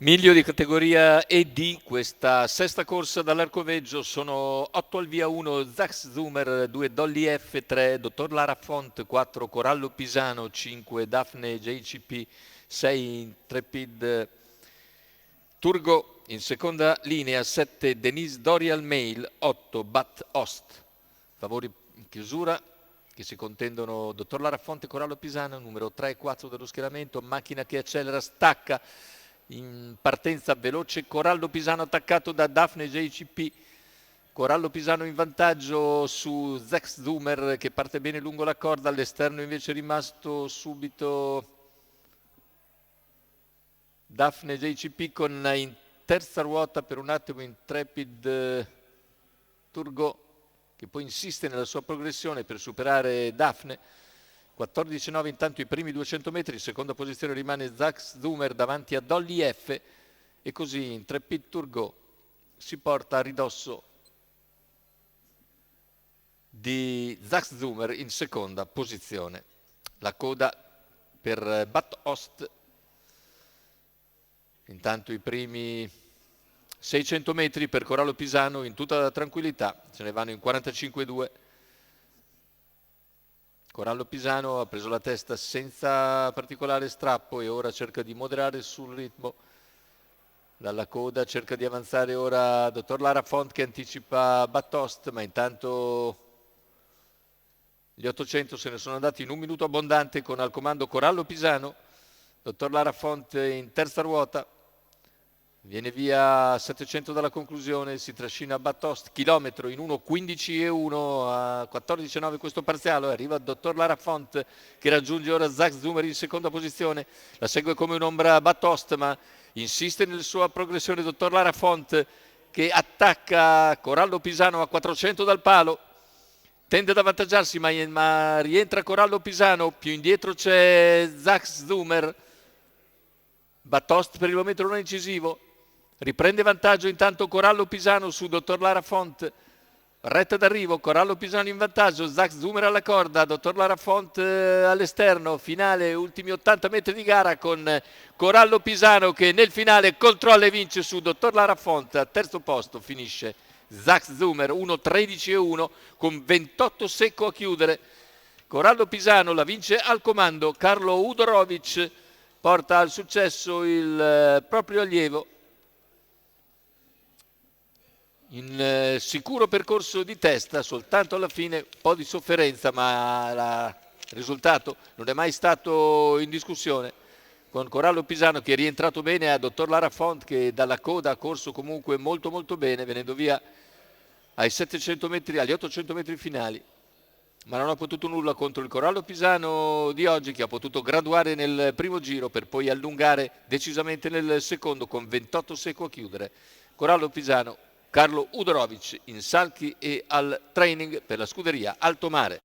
Miglio di categoria ED, questa sesta corsa dall'Arcoveggio, sono 8 al via 1 Zax Zumer, 2 Dolly F, 3 Dottor Lara Font, 4 Corallo Pisano, 5 Daphne JCP, 6 Intrepid Turgo, in seconda linea 7 Denise Dorial Mail, 8 Bat Ost. Favori in chiusura che si contendono Dottor Lara Fonte e Corallo Pisano, numero 3 e 4 dello schieramento, macchina che accelera, stacca in partenza veloce, Corallo Pisano attaccato da Daphne JCP, Corallo Pisano in vantaggio su Zax Zumer che parte bene lungo la corda, all'esterno invece è rimasto subito Daphne JCP con in terza ruota per un attimo Intrepid Turgo che poi insiste nella sua progressione per superare Daphne. 14,9 intanto i primi 200 metri, in seconda posizione rimane Zax Zumer davanti a Dolly F e così Intrepid Turgo si porta a ridosso di Zax Zumer in seconda posizione. La coda per Bat Ost, intanto i primi 600 metri per Corallo Pisano in tutta la tranquillità, se ne vanno in 45,2. Corallo Pisano ha preso la testa senza particolare strappo e ora cerca di moderare sul ritmo. Dalla coda cerca di avanzare ora Dottor Lara Font che anticipa Battost, ma intanto gli 800 se ne sono andati in un minuto abbondante con al comando Corallo Pisano. Dottor Lara Font in terza ruota. Viene via 700 dalla conclusione, si trascina Battost, chilometro in 1.15,1 a 14,9 questo parziale, arriva il Dottor Lara Font che raggiunge ora Zax Zumer in seconda posizione, la segue come un'ombra Battost ma insiste nella sua progressione Dottor Lara Font che attacca Corallo Pisano a 400 dal palo, tende ad avvantaggiarsi ma rientra Corallo Pisano, più indietro c'è Zax Zumer, Battost per il momento non è incisivo. Riprende vantaggio intanto Corallo Pisano su Dottor Lara Font, retta d'arrivo, Corallo Pisano in vantaggio, Zax Zumer alla corda, Dottor Lara Font all'esterno, finale, ultimi 80 metri di gara con Corallo Pisano che nel finale controlla e vince su Dottor Lara Font, a terzo posto finisce Zax Zumer, 1.13,1 con 28 secco a chiudere. Corallo Pisano la vince al comando, Carlo Udorovic porta al successo il proprio allievo in sicuro percorso di testa, soltanto alla fine un po' di sofferenza, ma il risultato non è mai stato in discussione, con Corallo Pisano che è rientrato bene a Dottor Lara Font che dalla coda ha corso comunque molto molto bene, venendo via ai 700 metri, agli 800 metri finali, ma non ha potuto nulla contro il Corallo Pisano di oggi che ha potuto graduare nel primo giro per poi allungare decisamente nel secondo con 28 secco a chiudere. Corallo Pisano, Carlo Udorovic in salchi e al training per la scuderia Altomare.